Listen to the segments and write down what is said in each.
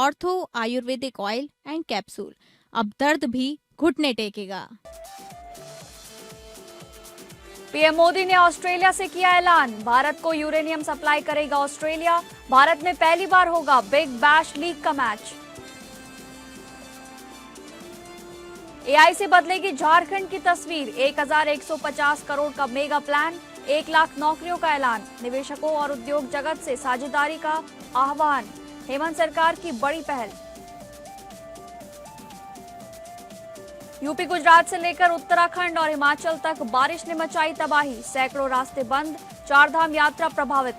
Ortho Ayurvedic oil and capsule. अब दर्द भी घुटने टेकेगा। पीएम मोदी ने ऑस्ट्रेलिया से किया ऐलान, भारत को यूरेनियम सप्लाई करेगा ऑस्ट्रेलिया। भारत में पहली बार होगा बिग बैश लीग का मैच। एआई से बदलेगी झारखंड की तस्वीर, 1150 करोड़ का मेगा प्लान, 1 लाख नौकरियों का ऐलान। निवेशकों और उद्योग जगत से साझेदारी का आह्वान। हेमंत सरकार की बड़ी पहल। यूपी गुजरात से लेकर उत्तराखंड और हिमाचल तक बारिश ने मचाई तबाही, सैकड़ों रास्ते बंद, चारधाम यात्रा प्रभावित।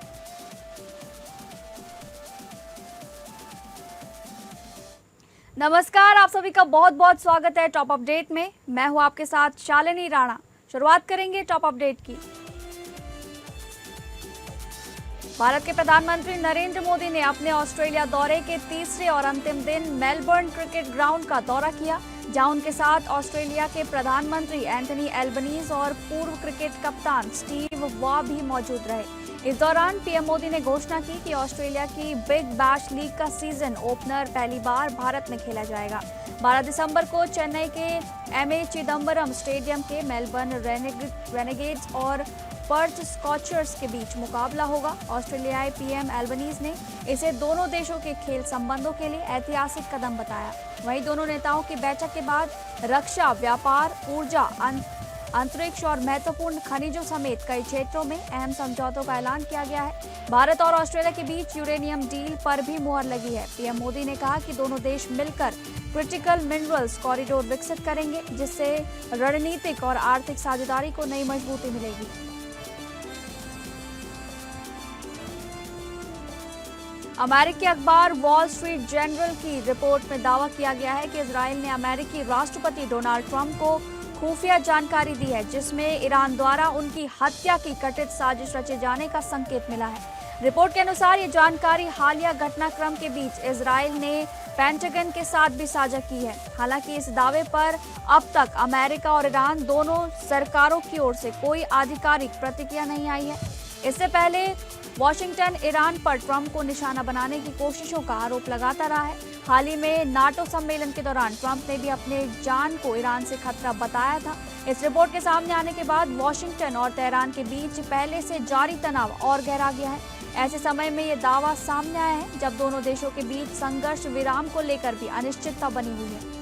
नमस्कार, आप सभी का बहुत बहुत स्वागत है टॉप अपडेट में। मैं हूं आपके साथ शालिनी राणा। शुरुआत करेंगे टॉप अपडेट की। भारत के प्रधानमंत्री नरेंद्र मोदी ने अपने ऑस्ट्रेलिया दौरे के तीसरे और अंतिम दिन मेलबर्न क्रिकेट ग्राउंड का दौरा किया, जहां उनके साथ ऑस्ट्रेलिया के प्रधानमंत्री एंथनी एल्बनीज और पूर्व क्रिकेट कप्तान स्टीव वॉ भी मौजूद रहे। इस दौरान पीएम मोदी ने घोषणा की कि ऑस्ट्रेलिया की बिग बैश लीग का सीजन ओपनर पहली बार भारत में खेला जाएगा। 12 दिसंबर को चेन्नई के एमए चिदम्बरम स्टेडियम के मेलबर्न रेनेगेड्स और पर्थ स्कॉचर्स के बीच मुकाबला होगा। ऑस्ट्रेलियाई पीएम एल्बनीज ने इसे दोनों देशों के खेल संबंधों के लिए ऐतिहासिक कदम बताया। वहीं दोनों नेताओं की बैठक के बाद रक्षा, व्यापार, ऊर्जा, अंतरिक्ष और महत्वपूर्ण खनिजों समेत कई क्षेत्रों में अहम समझौतों का ऐलान किया गया है। भारत और ऑस्ट्रेलिया के बीच यूरेनियम डील पर भी मुहर लगी है। पीएम मोदी ने कहा कि दोनों देश मिलकर क्रिटिकल मिनरल्स कॉरिडोर विकसित करेंगे, जिससे रणनीतिक और आर्थिक साझेदारी को नई मजबूती मिलेगी। अमेरिकी अखबार वॉल स्ट्रीट जर्नल की रिपोर्ट में दावा किया गया है कि इजराइल ने अमेरिकी राष्ट्रपति डोनाल्ड ट्रंप को खुफिया जानकारी दी है, जिसमें ईरान द्वारा उनकी हत्या की कथित साजिश रचे जाने का संकेत मिला है। रिपोर्ट के अनुसार ये जानकारी हालिया घटनाक्रम के बीच इजराइल ने पेंटागन के साथ भी साझा की है। हालांकि इस दावे पर अब तक अमेरिका और ईरान दोनों सरकारों की ओर से कोई आधिकारिक प्रतिक्रिया नहीं आई है। इससे पहले वॉशिंगटन ईरान पर ट्रंप को निशाना बनाने की कोशिशों का आरोप लगाता रहा है। हाल ही में नाटो सम्मेलन के दौरान ट्रंप ने भी अपने जान को ईरान से खतरा बताया था। इस रिपोर्ट के सामने आने के बाद वॉशिंगटन और तेहरान के बीच पहले से जारी तनाव और गहरा गया है। ऐसे समय में ये दावा सामने आया है जब दोनों देशों के बीच संघर्ष विराम को लेकर भी अनिश्चितता बनी हुई है।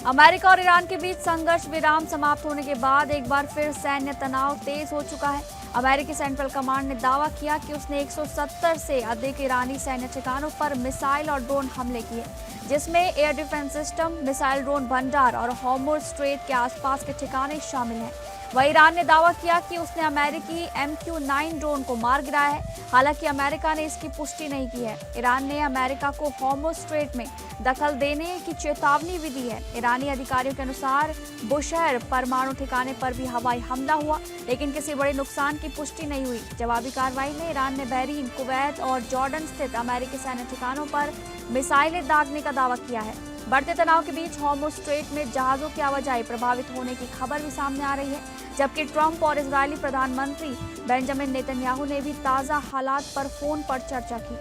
अमेरिका और ईरान के बीच संघर्ष विराम समाप्त होने के बाद एक बार फिर सैन्य तनाव तेज हो चुका है। अमेरिकी सेंट्रल कमांड ने दावा किया कि उसने 170 से अधिक ईरानी सैन्य ठिकानों पर मिसाइल और ड्रोन हमले किए, जिसमें air defence system, missile drone भंडार और हॉर्मुज स्ट्रेट के आसपास के ठिकाने शामिल हैं। वहीं ईरान ने दावा किया कि उसने अमेरिकी MQ-9 ड्रोन को मार गिराया है। हालांकि अमेरिका ने इसकी पुष्टि नहीं की है। ईरान ने अमेरिका को हॉर्मुज स्ट्रेट में दखल देने की चेतावनी भी दी है। ईरानी अधिकारियों के अनुसार बुशहर परमाणु ठिकाने पर भी हवाई हमला हुआ, लेकिन किसी बड़े नुकसान की पुष्टि नहीं हुई। जवाबी कार्रवाई में ईरान ने बहरीन, कुवैत और जॉर्डन स्थित अमेरिकी सैन्य ठिकानों पर मिसाइलें दागने का दावा किया है। बढ़ते तनाव के बीच हॉर्मुज स्ट्रेट में जहाजों की आवाजाही प्रभावित होने की खबर भी सामने आ रही है, जबकि ट्रंप और इजरायली प्रधानमंत्री बेंजामिन नेतन्याहू ने भी ताजा हालात पर फोन पर चर्चा की।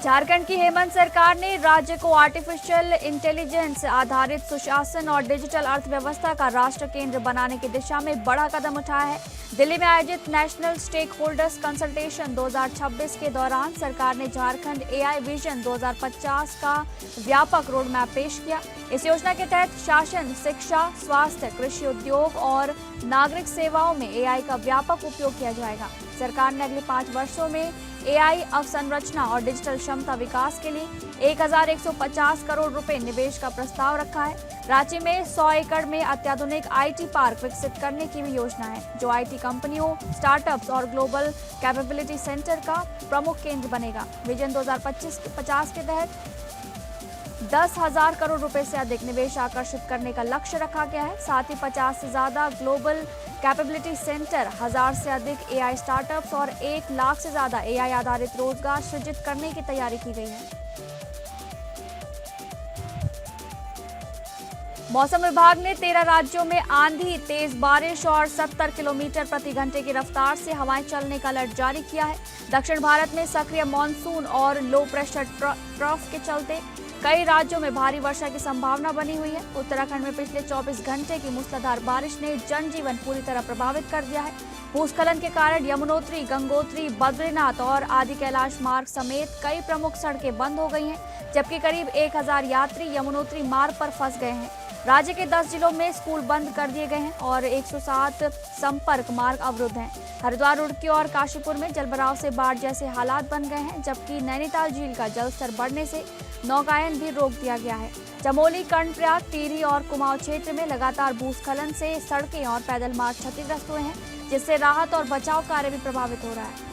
झारखंड की हेमंत सरकार ने राज्य को आर्टिफिशियल इंटेलिजेंस आधारित सुशासन और डिजिटल अर्थव्यवस्था का राष्ट्र केंद्र बनाने की दिशा में बड़ा कदम उठाया है। दिल्ली में आयोजित नेशनल स्टेक होल्डर्स कंसल्टेशन 2026 के दौरान सरकार ने झारखंड AI विजन 2050 का व्यापक रोड मैप पेश किया। इस योजना के तहत शासन, शिक्षा, स्वास्थ्य, कृषि, उद्योग और नागरिक सेवाओं में AI का व्यापक उपयोग किया जाएगा। सरकार ने अगले 5 वर्षों में AI अवसंरचना और डिजिटल क्षमता विकास के लिए 1150 करोड़ रुपए निवेश का प्रस्ताव रखा है। रांची में 100 एकड़ में अत्याधुनिक IT पार्क विकसित करने की भी योजना है, जो IT कंपनियों, स्टार्टअप्स और ग्लोबल कैपेबिलिटी सेंटर का प्रमुख केंद्र बनेगा। विजन 2025-50 के तहत 10,000 करोड़ रुपए से अधिक निवेश आकर्षित करने का लक्ष्य रखा गया है। साथ ही 50 से ज्यादा ग्लोबल कैपेबिलिटी सेंटर, 1000 से अधिक AI स्टार्टअप्स और 1 लाख से ज्यादा AI आधारित रोजगार सृजित करने की तैयारी की गई है। मौसम विभाग ने 13 राज्यों में आंधी, तेज बारिश और 70 किलोमीटर प्रति घंटे की रफ्तार से हवाएं चलने का अलर्ट जारी किया है। दक्षिण भारत में सक्रिय मानसून और लो प्रेशर ट्रफ के चलते कई राज्यों में भारी वर्षा की संभावना बनी हुई है। उत्तराखंड में पिछले 24 घंटे की मूसलाधार बारिश ने जनजीवन पूरी तरह प्रभावित कर दिया है। भूस्खलन के कारण यमुनोत्री, गंगोत्री, बद्रीनाथ और आदि कैलाश मार्ग समेत कई प्रमुख सड़कें बंद हो गई हैं, जबकि करीब 1000 यात्री यमुनोत्री मार्ग पर फंस गए हैं। राज्य के 10 जिलों में स्कूल बंद कर दिए गए हैं और 107 संपर्क मार्ग अवरुद्ध हैं। हरिद्वार, रुड़की और काशीपुर में जलभराव से बाढ़ जैसे हालात बन गए हैं, जबकि नैनीताल झील का जलस्तर बढ़ने से नौकायन भी रोक दिया गया है। चमोली, कर्णप्रयाग, टिहरी और कुमाऊं क्षेत्र में लगातार भूस्खलन से सड़कें और पैदल मार्ग क्षतिग्रस्त हुए हैं, जिससे राहत और बचाव कार्य भी प्रभावित हो रहा है।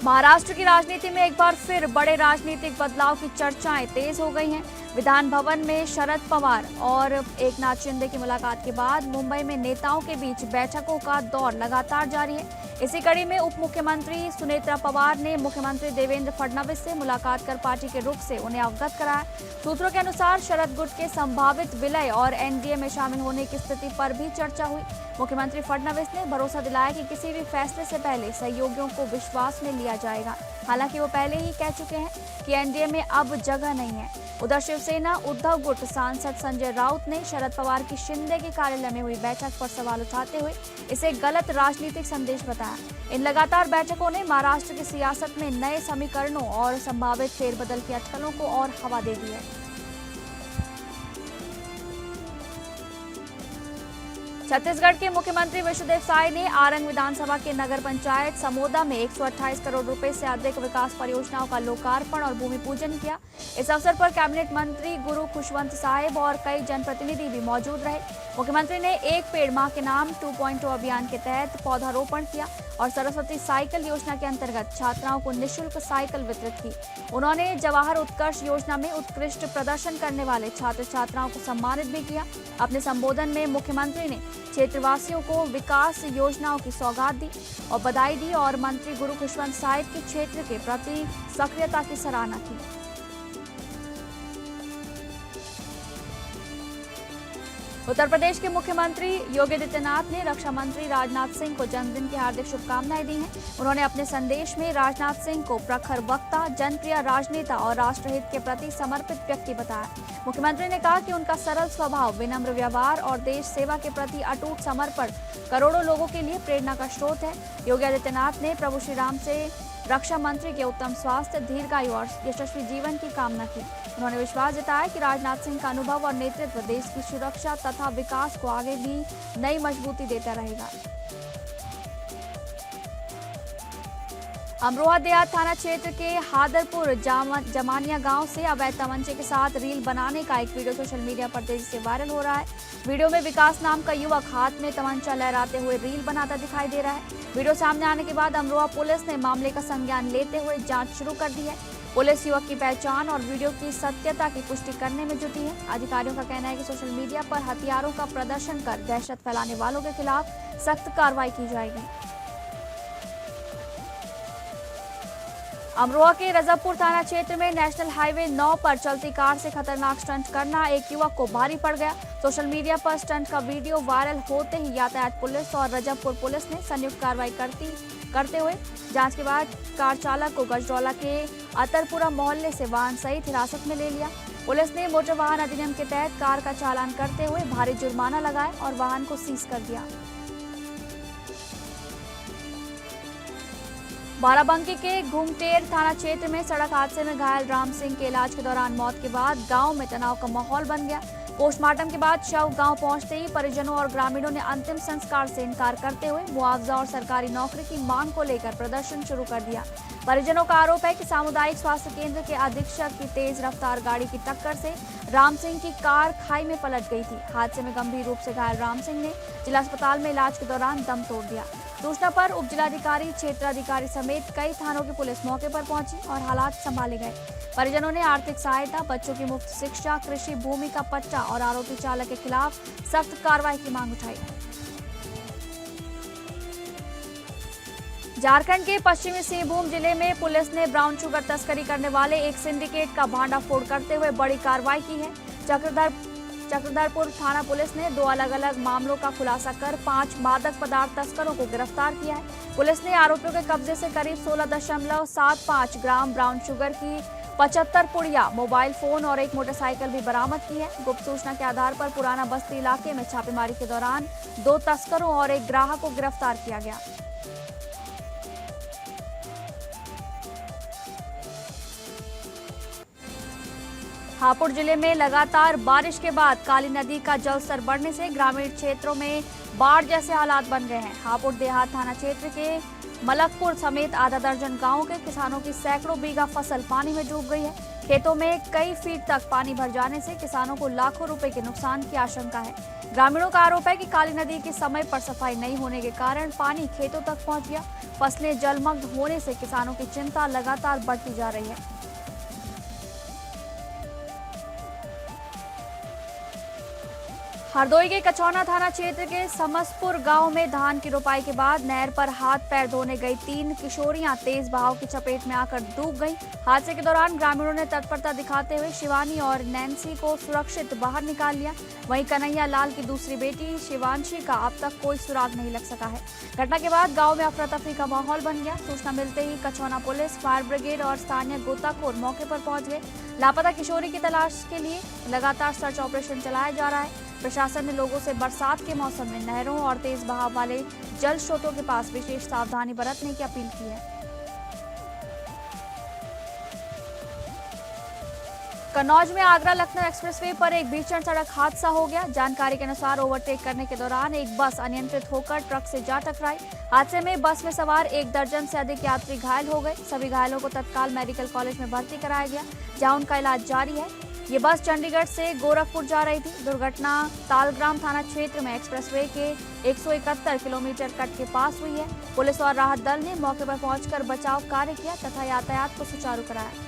महाराष्ट्र की राजनीति में एक बार फिर बड़े राजनीतिक बदलाव की चर्चाएं तेज हो गई हैं। विधान भवन में शरद पवार और एकनाथ शिंदे की मुलाकात के बाद मुंबई में नेताओं के बीच बैठकों का दौर लगातार जारी है। इसी कड़ी में उप मुख्यमंत्री सुनेत्रा पवार ने मुख्यमंत्री देवेंद्र फडणवीस से मुलाकात कर पार्टी के रुख से उन्हें अवगत कराया। सूत्रों के अनुसार शरद गुट के संभावित विलय और एनडीए में शामिल होने की स्थिति पर भी चर्चा हुई। मुख्यमंत्री फडणवीस ने भरोसा दिलाया कि किसी भी फैसले से पहले सहयोगियों को विश्वास में लिया जाएगा। हालांकि वो पहले ही कह चुके हैं कि एनडीए में अब जगह नहीं है। उधर शिवसेना उद्धव गुट सांसद संजय राउत ने शरद पवार की शिंदे के कार्यालय में हुई बैठक पर सवाल उठाते हुए इसे गलत राजनीतिक संदेश बताया। इन लगातार बैठकों ने महाराष्ट्र की सियासत में नए समीकरणों और संभावित फेरबदल की अटकलों को और हवा दे दी है। छत्तीसगढ़ के मुख्यमंत्री विष्णुदेव साय ने आरंग विधानसभा के नगर पंचायत समोदा में 128 करोड़ रुपए से अधिक विकास परियोजनाओं का लोकार्पण और भूमि पूजन किया। इस अवसर पर कैबिनेट मंत्री गुरु खुशवंत साहिब और कई जनप्रतिनिधि भी मौजूद रहे। मुख्यमंत्री ने एक पेड़ मां के नाम 2.0 अभियान के तहत पौधारोपण किया और सरस्वती साइकिल योजना के अंतर्गत छात्राओं को निःशुल्क साइकिल वितरित की। उन्होंने जवाहर उत्कर्ष योजना में उत्कृष्ट प्रदर्शन करने वाले छात्र छात्राओं को सम्मानित भी किया। अपने संबोधन में मुख्यमंत्री ने क्षेत्रवासियों को विकास योजनाओं की सौगात दी और बधाई दी और मंत्री गुरु खुशवंत साहिब के क्षेत्र के प्रति सक्रियता की सराहना की। उत्तर प्रदेश के मुख्यमंत्री योगी आदित्यनाथ ने रक्षा मंत्री राजनाथ सिंह को जन्मदिन की हार्दिक शुभकामनाएं दी हैं। उन्होंने अपने संदेश में राजनाथ सिंह को प्रखर वक्ता, जनप्रिय राजनेता और राष्ट्रहित के प्रति समर्पित व्यक्ति बताया। मुख्यमंत्री ने कहा कि उनका सरल स्वभाव, विनम्र व्यवहार और देश सेवा के प्रति अटूट समर्पण करोड़ों लोगों के लिए प्रेरणा का स्रोत है। योगी आदित्यनाथ ने प्रभु श्री राम से रक्षा मंत्री के उत्तम स्वास्थ्य, दीर्घायु और यशस्वी जीवन की कामना की। उन्होंने विश्वास जताया कि राजनाथ सिंह का अनुभव और नेतृत्व देश की सुरक्षा तथा विकास को आगे भी नई मजबूती देता रहेगा। अमरोहा देहात थाना क्षेत्र के हादरपुर जमानिया गांव से अवैध तमंचे के साथ रील बनाने का एक वीडियो सोशल मीडिया पर तेजी से वायरल हो रहा है। वीडियो में विकास नाम का युवक हाथ में तमंचा लहराते हुए रील बनाता दिखाई दे रहा है। वीडियो सामने आने के बाद अमरोहा पुलिस ने मामले का संज्ञान लेते हुए जांच शुरू कर दी है। पुलिस युवक की पहचान और वीडियो की सत्यता की पुष्टि करने में जुटी है। अधिकारियों का कहना है कि सोशल मीडिया पर हथियारों का प्रदर्शन कर दहशत फैलाने वालों के खिलाफ सख्त कार्रवाई की जाएगी। अमरोहा के रजबपुर थाना क्षेत्र में नेशनल हाईवे 9 पर चलती कार से खतरनाक स्टंट करना एक युवक को भारी पड़ गया। सोशल मीडिया पर स्टंट का वीडियो वायरल होते ही यातायात पुलिस और रजबपुर पुलिस ने संयुक्त कार्रवाई करते हुए जांच के बाद कार चालक को गजरौला के अतरपुरा मोहल्ले से वाहन सहित हिरासत में ले लिया। पुलिस ने मोटर वाहन अधिनियम के तहत कार का चालान करते हुए भारी जुर्माना लगाया और वाहन को सीज कर दिया। बाराबंकी के घुंगटेर थाना क्षेत्र में सड़क हादसे में घायल राम सिंह के इलाज के दौरान मौत के बाद गांव में तनाव का माहौल बन गया। पोस्टमार्टम के बाद शव गांव पहुंचते ही परिजनों और ग्रामीणों ने अंतिम संस्कार से इनकार करते हुए मुआवजा और सरकारी नौकरी की मांग को लेकर प्रदर्शन शुरू कर दिया। परिजनों का आरोप है कि सामुदायिक स्वास्थ्य केंद्र के अधीक्षक की तेज रफ्तार गाड़ी की टक्कर से राम सिंह की कार खाई में पलट गई थी। हादसे में गंभीर रूप से घायल राम सिंह ने जिला अस्पताल में इलाज के दौरान दम तोड़ दिया। सूचना पर उप जिलाधिकारी, क्षेत्राधिकारी समेत कई थानों की पुलिस मौके पर पहुंची और हालात संभाले गए। परिजनों ने आर्थिक सहायता, बच्चों की मुफ्त शिक्षा, कृषि भूमि का पट्टा और आरोपी चालक के खिलाफ सख्त कार्रवाई की मांग उठाई। झारखंड के पश्चिमी सिंहभूम जिले में पुलिस ने ब्राउन शुगर तस्करी करने वाले एक सिंडिकेट का भांडाफोड़ करते हुए बड़ी कार्रवाई की है। चक्रधरपुर थाना पुलिस ने 2 अलग-अलग मामलों का खुलासा कर 5 मादक पदार्थ तस्करों को गिरफ्तार किया है। पुलिस ने आरोपियों के कब्जे से करीब 16.75 ग्राम ब्राउन शुगर की 75 पुड़िया, मोबाइल फोन और एक मोटरसाइकिल भी बरामद की है। गुप्त सूचना के आधार पर पुराना बस्ती इलाके में छापेमारी के दौरान 2 तस्करों और एक ग्राहक को गिरफ्तार किया गया। हापुड़ जिले में लगातार बारिश के बाद काली नदी का जलस्तर बढ़ने से ग्रामीण क्षेत्रों में बाढ़ जैसे हालात बन गए हैं। हापुड़ देहात थाना क्षेत्र के मलकपुर समेत आधा दर्जन गांवों के किसानों की सैकड़ों बीघा फसल पानी में डूब गई है। खेतों में कई फीट तक पानी भर जाने से किसानों को लाखों रुपए के नुकसान की आशंका है। ग्रामीणों का आरोप है कि काली नदी की समय पर सफाई नहीं होने के कारण पानी खेतों तक पहुंच गया। फसलें जलमग्न होने से किसानों की चिंता लगातार बढ़ती जा रही है। हरदोई के कचौना थाना क्षेत्र के समसपुर गांव में धान की रोपाई के बाद नहर पर हाथ पैर धोने गई 3 किशोरियां तेज बहाव की चपेट में आकर डूब गईं। हादसे के दौरान ग्रामीणों ने तत्परता दिखाते हुए शिवानी और नैन्सी को सुरक्षित बाहर निकाल लिया। वहीं कन्हैया लाल की दूसरी बेटी शिवांशी का अब तक कोई सुराग नहीं लग सका है। घटना के बाद गाँव में अफरा तफरी का माहौल बन गया। सूचना मिलते ही कचौना पुलिस, फायर ब्रिगेड और स्थानीय गोताखोर मौके पर पहुंच गए। लापता किशोरी की तलाश के लिए लगातार सर्च ऑपरेशन चलाया जा रहा है। प्रशासन ने लोगों से बरसात के मौसम में नहरों और तेज बहाव वाले जल स्रोतों के पास विशेष सावधानी बरतने की अपील की है। कन्नौज में आगरा लखनऊ एक्सप्रेसवे पर एक भीषण सड़क हादसा हो गया। जानकारी के अनुसार ओवरटेक करने के दौरान एक बस अनियंत्रित होकर ट्रक से जा टकराई। हादसे में बस में सवार 1 दर्जन से अधिक यात्री घायल हो गए। सभी घायलों को तत्काल मेडिकल कॉलेज में भर्ती कराया गया, जहां उनका इलाज जारी है। ये बस चंडीगढ़ से गोरखपुर जा रही थी। दुर्घटना तालग्राम थाना क्षेत्र में एक्सप्रेसवे के 171 किलोमीटर कट के पास हुई है। पुलिस और राहत दल ने मौके पर पहुंचकर बचाव कार्य किया तथा यातायात को सुचारू कराया।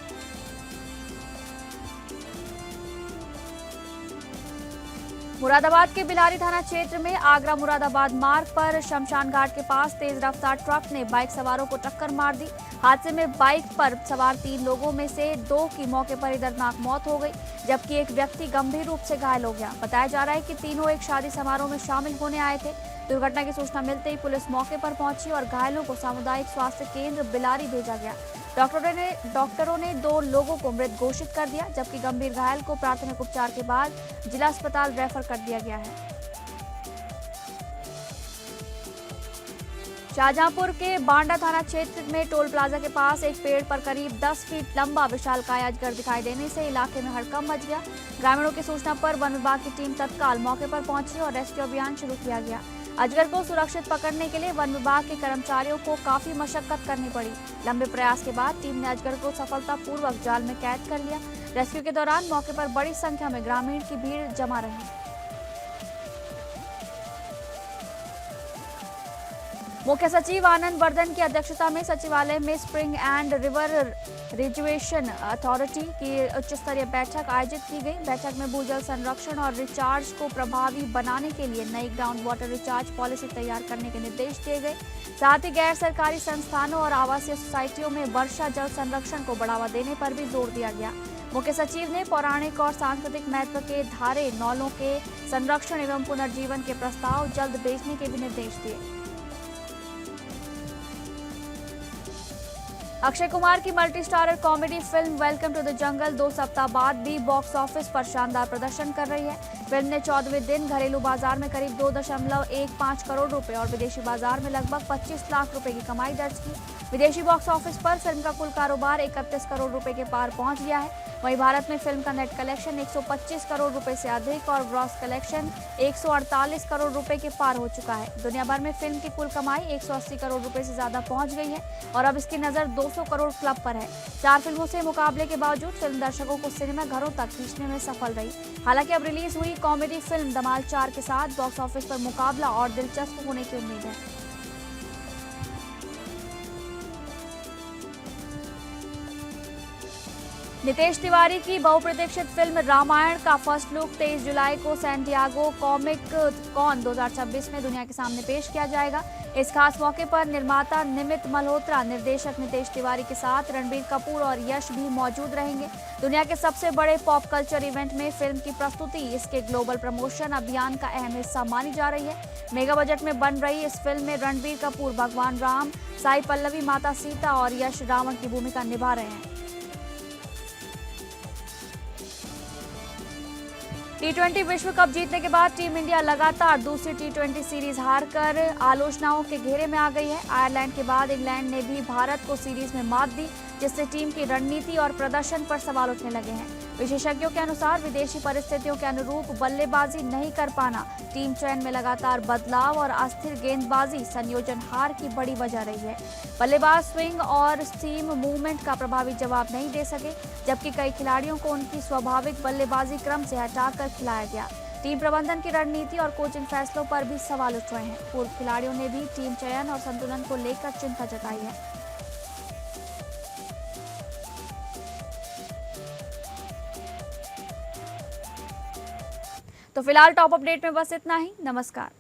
मुरादाबाद के बिलारी थाना क्षेत्र में आगरा मुरादाबाद मार्ग पर शमशान घाट के पास तेज रफ्तार ट्रक ने बाइक सवारों को टक्कर मार दी। हादसे में बाइक पर सवार 3 लोगों में से 2 की मौके पर ही दर्दनाक मौत हो गई, जबकि एक व्यक्ति गंभीर रूप से घायल हो गया। बताया जा रहा है कि तीनों एक शादी समारोह में शामिल होने आए थे। दुर्घटना की सूचना मिलते ही पुलिस मौके पर पहुंची और घायलों को सामुदायिक स्वास्थ्य केंद्र बिलारी भेजा गया। डॉक्टरों ने 2 लोगों को मृत घोषित कर दिया, जबकि गंभीर घायल को प्राथमिक उपचार के बाद जिला अस्पताल रेफर कर दिया गया है। शाहजहांपुर के बांडा थाना क्षेत्र में टोल प्लाजा के पास एक पेड़ पर करीब 10 फीट लंबा विशालकाय अजगर दिखाई देने से इलाके में हड़कंप मच गया। ग्रामीणों की सूचना पर वन विभाग की टीम तत्काल मौके पर पहुंची और रेस्क्यू अभियान शुरू किया गया। अजगर को सुरक्षित पकड़ने के लिए वन विभाग के कर्मचारियों को काफी मशक्कत करनी पड़ी। लंबे प्रयास के बाद टीम ने अजगर को सफलतापूर्वक जाल में कैद कर लिया। रेस्क्यू के दौरान मौके पर बड़ी संख्या में ग्रामीण की भीड़ जमा रही। मुख्य सचिव आनंद वर्धन की अध्यक्षता में सचिवालय में स्प्रिंग एंड रिवर रिजुवेशन अथॉरिटी की उच्च स्तरीय बैठक आयोजित की गई। बैठक में भूजल संरक्षण और रिचार्ज को प्रभावी बनाने के लिए नई ग्राउंड वाटर रिचार्ज पॉलिसी तैयार करने के निर्देश दिए गए। साथ ही गैर सरकारी संस्थानों और आवासीय सोसाइटियों में वर्षा जल संरक्षण को बढ़ावा देने पर भी जोर दिया गया। मुख्य सचिव ने पौराणिक और सांस्कृतिक महत्व के धारे नौलों के संरक्षण एवं पुनर्जीवन के प्रस्ताव जल्द भेजने के भी निर्देश दिए। अक्षय कुमार की multi starrer comedy film welcome to the jungle 2 सप्ताह बाद भी बॉक्स ऑफिस पर शानदार प्रदर्शन कर रही है। फिल्म ने 14वें दिन घरेलू बाजार में करीब 2.15 करोड़ रुपए और विदेशी बाजार में लगभग 25 लाख रुपए की कमाई दर्ज की। विदेशी बॉक्स ऑफिस पर फिल्म का कुल कारोबार 31 करोड़ रुपए के पार पहुंच गया है। वहीं भारत में फिल्म का नेट कलेक्शन 125 करोड़ रुपए से अधिक और ग्रॉस कलेक्शन 148 करोड़ रुपए के पार हो चुका है। दुनिया भर में फिल्म की कुल कमाई 180 करोड़ रुपए से ज्यादा पहुंच गई है और अब इसकी नजर 200 करोड़ क्लब पर है। 4 फिल्मों से मुकाबले के बावजूद फिल्म दर्शकों को सिनेमा घरों तक खींचने में सफल रही। हालांकि अब रिलीज हुई कॉमेडी फिल्म धमाल 4 के साथ बॉक्स ऑफिस पर मुकाबला और दिलचस्प होने की उम्मीद है। नितेश तिवारी की बहुप्रतीक्षित फिल्म रामायण का फर्स्ट लुक 23 जुलाई को सैन डिएगो कॉमिक कॉन 2026 में दुनिया के सामने पेश किया जाएगा। इस खास मौके पर निर्माता निमित मल्होत्रा, निर्देशक नितेश तिवारी के साथ रणबीर कपूर और यश भी मौजूद रहेंगे। दुनिया के सबसे बड़े पॉप कल्चर इवेंट में फिल्म की प्रस्तुति इसके ग्लोबल प्रमोशन अभियान का अहम हिस्सा मानी जा रही है। मेगा बजट में बन रही इस फिल्म में रणबीर कपूर भगवान राम, साई पल्लवी माता सीता और यश रावण की भूमिका निभा रहे हैं। टी20 विश्व कप जीतने के बाद टीम इंडिया लगातार दूसरी टी20 सीरीज हारकर आलोचनाओं के घेरे में आ गई है। आयरलैंड के बाद इंग्लैंड ने भी भारत को सीरीज में मात दी, जिससे टीम की रणनीति और प्रदर्शन पर सवाल उठने लगे हैं। विशेषज्ञों के अनुसार विदेशी परिस्थितियों के अनुरूप बल्लेबाजी नहीं कर पाना, टीम चयन में लगातार बदलाव और अस्थिर गेंदबाजी संयोजन हार की बड़ी वजह रही है। बल्लेबाज स्विंग और सीम मूवमेंट का प्रभावी जवाब नहीं दे सके, जबकि कई खिलाड़ियों को उनकी स्वाभाविक बल्लेबाजी क्रम से हटाकर खिलाया गया। टीम प्रबंधन की रणनीति और कोचिंग फैसलों पर भी सवाल उठ रहे हैं। पूर्व खिलाड़ियों ने भी टीम चयन और संतुलन को लेकर चिंता जताई है। तो फिलहाल टॉप अपडेट में बस इतना ही। नमस्कार।